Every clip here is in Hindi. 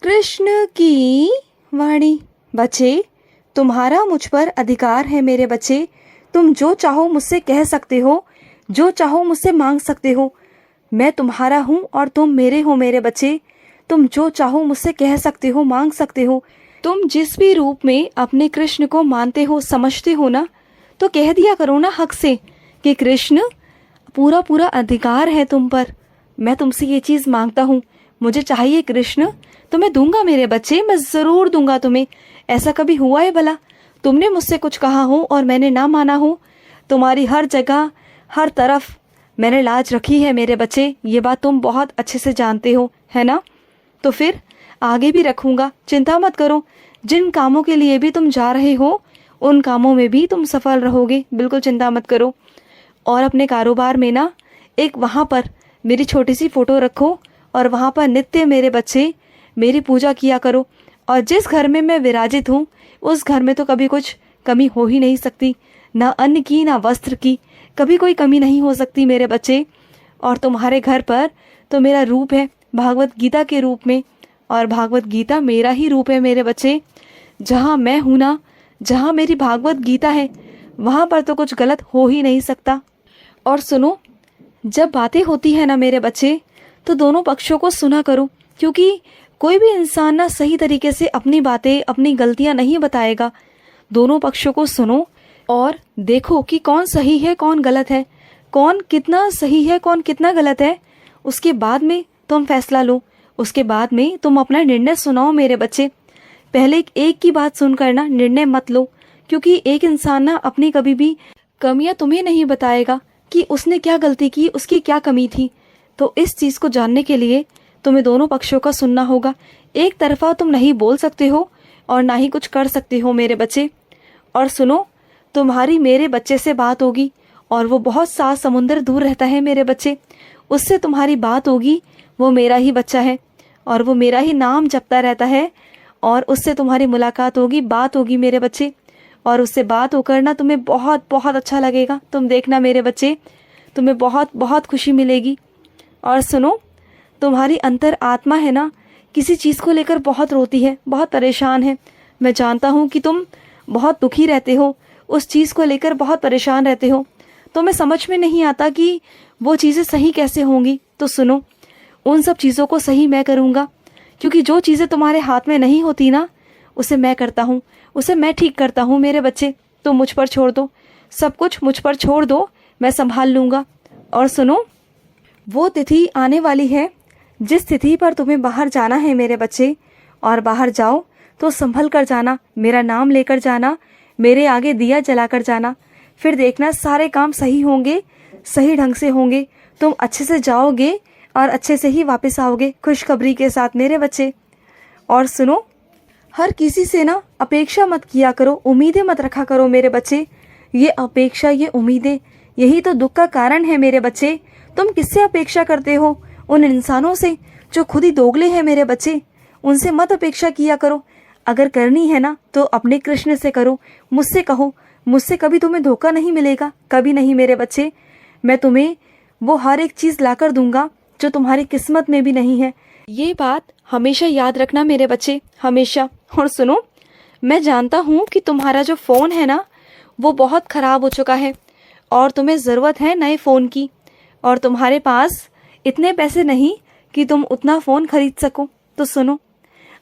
कृष्ण की वाणी। बच्चे, तुम्हारा मुझ पर अधिकार है मेरे बच्चे। तुम जो चाहो मुझसे कह सकते हो, जो चाहो मुझसे मांग सकते हो। मैं तुम्हारा हूँ और तुम मेरे हो मेरे बच्चे। तुम जो चाहो मुझसे कह सकते हो, मांग सकते हो। तुम जिस भी रूप में अपने कृष्ण को मानते हो, समझते हो ना, तो कह दिया करो ना हक से कि कृष्ण, पूरा पूरा अधिकार है तुम पर। मैं तुमसे ये चीज़ मांगता हूँ, मुझे चाहिए कृष्ण, तो मैं दूंगा मेरे बच्चे, मैं ज़रूर दूंगा तुम्हें। ऐसा कभी हुआ है भला तुमने मुझसे कुछ कहा हो और मैंने ना माना हो? तुम्हारी हर जगह, हर तरफ मैंने लाज रखी है मेरे बच्चे। ये बात तुम बहुत अच्छे से जानते हो, है ना? तो फिर आगे भी रखूंगा, चिंता मत करो। जिन कामों के लिए भी तुम जा रहे हो, उन कामों में भी तुम सफल रहोगे, बिल्कुल चिंता मत करो। और अपने कारोबार में ना, एक वहाँ पर मेरी छोटी सी फ़ोटो रखो और वहाँ पर नित्य मेरे बच्चे मेरी पूजा किया करो। और जिस घर में मैं विराजित हूँ, उस घर में तो कभी कुछ कमी हो ही नहीं सकती, ना अन्न की ना वस्त्र की, कभी कोई कमी नहीं हो सकती मेरे बच्चे। और तुम्हारे घर पर तो मेरा रूप है भागवत गीता के रूप में, और भागवत गीता मेरा ही रूप है मेरे बच्चे। जहाँ मैं हूँ ना, जहाँ मेरी भागवत गीता है, वहाँ पर तो कुछ गलत हो ही नहीं सकता। और सुनो, जब बातें होती है ना मेरे बच्चे, तो दोनों पक्षों को सुना करो, क्योंकि कोई भी इंसान ना सही तरीके से अपनी बातें, अपनी गलतियां नहीं बताएगा। दोनों पक्षों को सुनो और देखो कि कौन सही है कौन गलत है, कौन कितना सही है कौन कितना गलत है। उसके बाद में तुम फैसला लो, उसके बाद में तुम अपना निर्णय सुनाओ मेरे बच्चे। पहले एक की बात सुनकर ना निर्णय मत लो, क्योंकि एक इंसान ना अपनी कभी भी कमियां तुम्हें नहीं बताएगा कि उसने क्या गलती की, उसकी क्या कमी थी। तो इस चीज़ को जानने के लिए तुम्हें दोनों पक्षों का सुनना होगा। एक तरफा तुम नहीं बोल सकते हो और ना ही कुछ कर सकते हो मेरे बच्चे। और सुनो, तुम्हारी मेरे बच्चे से बात होगी और वो बहुत 7 समुंदर दूर रहता है मेरे बच्चे। उससे तुम्हारी बात होगी, वो मेरा ही बच्चा है और वो मेरा ही नाम जपता रहता है। और उससे तुम्हारी मुलाकात होगी, बात होगी मेरे बच्चे। और उससे बात होकर ना तुम्हें बहुत बहुत अच्छा लगेगा। तुम देखना मेरे बच्चे, तुम्हें बहुत बहुत खुशी मिलेगी। और सुनो, तुम्हारी अंतर आत्मा है ना, किसी चीज़ को लेकर बहुत रोती है, बहुत परेशान है। मैं जानता हूँ कि तुम बहुत दुखी रहते हो, उस चीज़ को लेकर बहुत परेशान रहते हो। तो मैं समझ में नहीं आता कि वो चीज़ें सही कैसे होंगी। तो सुनो, उन सब चीज़ों को सही मैं करूँगा, क्योंकि जो चीज़ें तुम्हारे हाथ में नहीं होती ना, उसे मैं करता हूँ, उसे मैं ठीक करता हूँ मेरे बच्चे। तो मुझ पर छोड़ दो, सब कुछ मुझ पर छोड़ दो, मैं संभाल लूँगा। और सुनो, वो तिथि आने वाली है जिस तिथि पर तुम्हें बाहर जाना है मेरे बच्चे। और बाहर जाओ तो संभल कर जाना, मेरा नाम लेकर जाना, मेरे आगे दिया जलाकर जाना। फिर देखना सारे काम सही होंगे, सही ढंग से होंगे। तुम अच्छे से जाओगे और अच्छे से ही वापस आओगे, खुशखबरी के साथ मेरे बच्चे। और सुनो, हर किसी से ना अपेक्षा मत किया करो, उम्मीदें मत रखा करो मेरे बच्चे। ये अपेक्षा, ये उम्मीदें, यही तो दुख का कारण है मेरे बच्चे। तुम किससे अपेक्षा करते हो? उन इंसानों से जो खुद ही दोगले हैं मेरे बच्चे। उनसे मत अपेक्षा किया करो। अगर करनी है ना, तो अपने कृष्ण से करो, मुझसे कहो। मुझसे कभी तुम्हें धोखा नहीं मिलेगा, कभी नहीं मेरे बच्चे। मैं तुम्हें वो हर एक चीज़ लाकर दूंगा जो तुम्हारी किस्मत में भी नहीं है। ये बात हमेशा याद रखना मेरे बच्चे, हमेशा। और सुनो, मैं जानता हूँ कि तुम्हारा जो फ़ोन है ना, वो बहुत ख़राब हो चुका है और तुम्हें ज़रूरत है नए फ़ोन की। और तुम्हारे पास इतने पैसे नहीं कि तुम उतना फ़ोन खरीद सको। तो सुनो,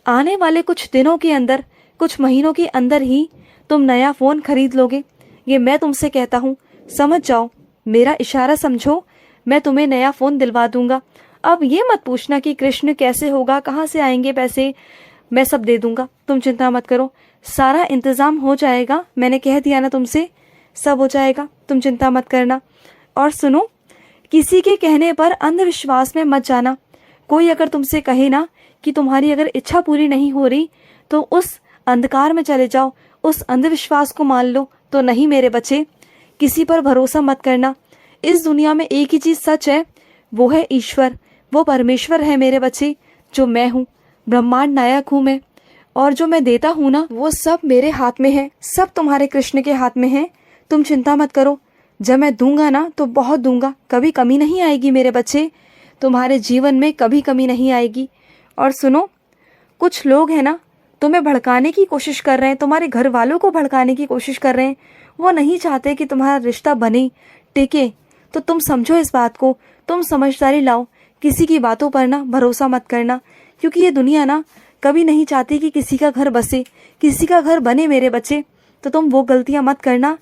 आने वाले कुछ दिनों के अंदर, कुछ महीनों के अंदर ही तुम नया फ़ोन खरीद लोगे। ये मैं तुमसे कहता हूँ, समझ जाओ, मेरा इशारा समझो। मैं तुम्हें नया फ़ोन दिलवा दूंगा। अब ये मत पूछना कि कृष्ण कैसे होगा, कहाँ से आएंगे पैसे, मैं सब दे दूंगा, तुम चिंता मत करो। सारा इंतज़ाम हो जाएगा, मैंने कह दिया ना तुमसे, सब हो जाएगा, तुम चिंता मत करना। और सुनो, किसी के कहने पर अंधविश्वास में मत जाना। कोई अगर तुमसे कहे ना कि तुम्हारी अगर इच्छा पूरी नहीं हो रही, तो उस अंधकार में चले जाओ, उस अंधविश्वास को मान लो। तो नहीं मेरे बच्चे, किसी पर भरोसा मत करना। इस दुनिया में एक ही चीज़ सच है, वो है ईश्वर, वो परमेश्वर है मेरे बच्चे, जो मैं हूँ, ब्रह्मांड नायक हूँ मैं। और जो मैं देता हूँ ना, वो सब मेरे हाथ में है, सब तुम्हारे कृष्ण के हाथ में है। तुम चिंता मत करो, जब मैं दूंगा ना तो बहुत दूंगा, कभी कमी नहीं आएगी मेरे बच्चे, तुम्हारे जीवन में कभी कमी नहीं आएगी। और सुनो, कुछ लोग हैं ना, तुम्हें भड़काने की कोशिश कर रहे हैं, तुम्हारे घर वालों को भड़काने की कोशिश कर रहे हैं। वो नहीं चाहते कि तुम्हारा रिश्ता बने, टिके। तो तुम समझो इस बात को, तुम समझदारी लाओ। किसी की बातों पर ना भरोसा मत करना, क्योंकि ये दुनिया ना कभी नहीं चाहती कि किसी का घर बसे, किसी का घर बने मेरे बच्चे। तो तुम वो गलतियां मत करना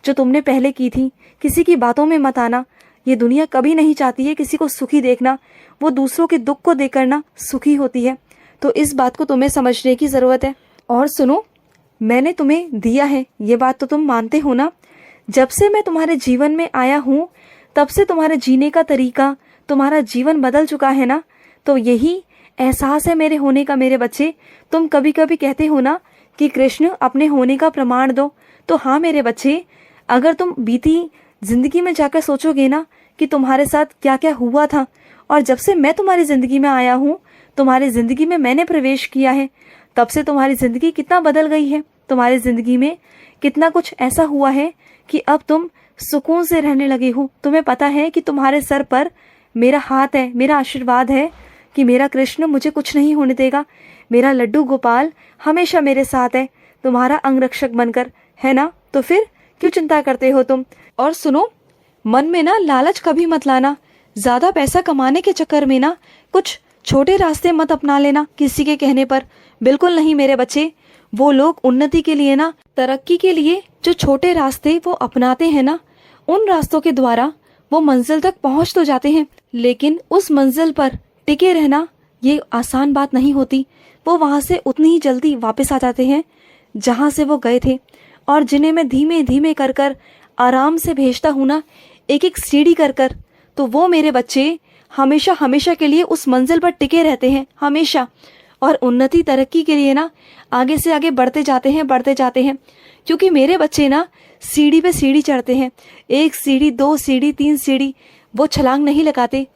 जो तुमने पहले की थी। किसी की बातों में मत आना। ये दुनिया कभी नहीं चाहती है किसी को सुखी देखना, वो दूसरों के दुख को देखकर ना सुखी होती है। तो इस बात को तुम्हें समझने की ज़रूरत है। और सुनो, मैंने तुम्हें दिया है, ये बात तो तुम मानते हो ना। जब से मैं तुम्हारे जीवन में आया हूँ, तब से तुम्हारे जीने का तरीका, तुम्हारा जीवन बदल चुका है ना। तो यही एहसास है मेरे होने का मेरे बच्चे। तुम कभी कभी कहते हो ना कि कृष्ण अपने होने का प्रमाण दो। तो हाँ मेरे बच्चे, अगर तुम बीती जिंदगी में जाकर सोचोगे ना कि तुम्हारे साथ क्या क्या हुआ था, और जब से मैं तुम्हारी जिंदगी में आया हूँ, तुम्हारी जिंदगी में मैंने प्रवेश किया है, तब से तुम्हारी जिंदगी कितना बदल गई है। तुम्हारी जिंदगी में कितना कुछ ऐसा हुआ है कि अब तुम सुकून से रहने लगे हो। तुम्हें पता है कि तुम्हारे सर पर मेरा हाथ है, मेरा आशीर्वाद है कि मेरा कृष्ण मुझे कुछ नहीं होने देगा। मेरा लड्डू गोपाल हमेशा मेरे साथ है, तुम्हारा अंगरक्षक बनकर, है ना। तो फिर क्यों चिंता करते हो तुम। और सुनो, मन में ना लालच कभी मत लाना। ज्यादा पैसा कमाने के चक्कर में ना कुछ छोटे रास्ते मत अपना लेना किसी के कहने पर। बिल्कुल नहीं मेरे बच्चे। वो लोग उन्नति के लिए ना, तरक्की के लिए जो छोटे रास्ते वो अपनाते हैं ना, उन रास्तों के द्वारा वो मंजिल तक पहुंच तो जाते हैं, लेकिन उस मंजिल पर टिके रहना ये आसान बात नहीं होती। वो वहां से उतनी ही जल्दी वापस आ जाते हैं जहां से वो गए थे। और जिन्हें मैं धीमे धीमे कर कर आराम से भेजता हूँ ना, एक एक सीढ़ी कर कर, तो वो मेरे बच्चे हमेशा हमेशा के लिए उस मंजिल पर टिके रहते हैं, हमेशा। और उन्नति तरक्की के लिए ना आगे से आगे बढ़ते जाते हैं, बढ़ते जाते हैं। क्योंकि मेरे बच्चे ना सीढ़ी पे सीढ़ी चढ़ते हैं, एक सीढ़ी, दो सीढ़ी, तीन सीढ़ी, वो छलांग नहीं लगाते।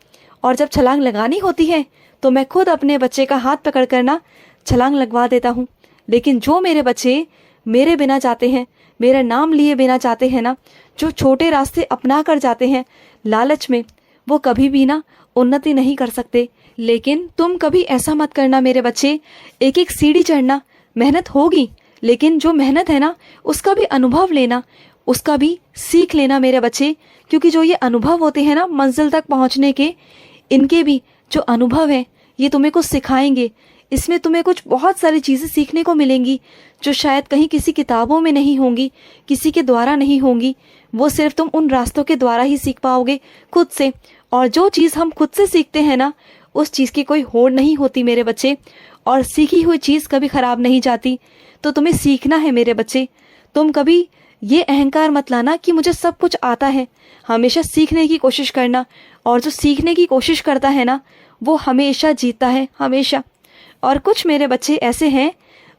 और जब छलांग लगानी होती है तो मैं खुद अपने बच्चे का हाथ पकड़ कर ना छलांग लगवा देता हूँ। लेकिन जो मेरे बच्चे मेरे बिना जाते हैं, मेरा नाम लिए बिना जाते हैं ना, जो छोटे रास्ते अपना कर जाते हैं लालच में, वो कभी भी ना उन्नति नहीं कर सकते। लेकिन तुम कभी ऐसा मत करना मेरे बच्चे, एक एक सीढ़ी चढ़ना। मेहनत होगी, लेकिन जो मेहनत है ना उसका भी अनुभव लेना, उसका भी सीख लेना मेरे बच्चे। क्योंकि जो ये अनुभव होते हैं ना मंजिल तक पहुंचने के, इनके भी जो अनुभव है ये तुम्हें कुछ सिखाएंगे। इसमें तुम्हें कुछ बहुत सारी चीज़ें सीखने को मिलेंगी जो शायद कहीं किसी किताबों में नहीं होंगी, किसी के द्वारा नहीं होंगी। वो सिर्फ तुम उन रास्तों के द्वारा ही सीख पाओगे, खुद से। और जो चीज़ हम खुद से सीखते हैं ना, उस चीज़ की कोई होड़ नहीं होती मेरे बच्चे। और सीखी हुई चीज़ कभी खराब नहीं जाती। तो तुम्हें सीखना है मेरे बच्चे। तुम कभी ये अहंकार मत लाना कि मुझे सब कुछ आता है। हमेशा सीखने की कोशिश करना, और जो सीखने की कोशिश करता है ना वो हमेशा जीतता है, हमेशा। और कुछ मेरे बच्चे ऐसे हैं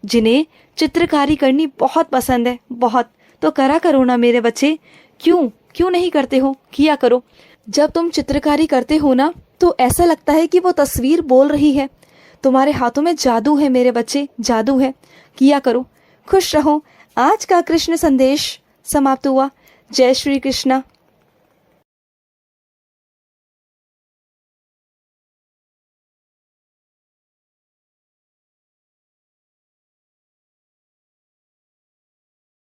जिन्हें चित्रकारी करनी बहुत पसंद है, बहुत। तो करा करो ना मेरे बच्चे, क्यों नहीं करते हो, किया करो। जब तुम चित्रकारी करते हो ना तो ऐसा लगता है कि वो तस्वीर बोल रही है। तुम्हारे हाथों में जादू है मेरे बच्चे, जादू है। किया करो। खुश रहो। आज का कृष्ण संदेश समाप्त हुआ। जय श्री कृष्णा।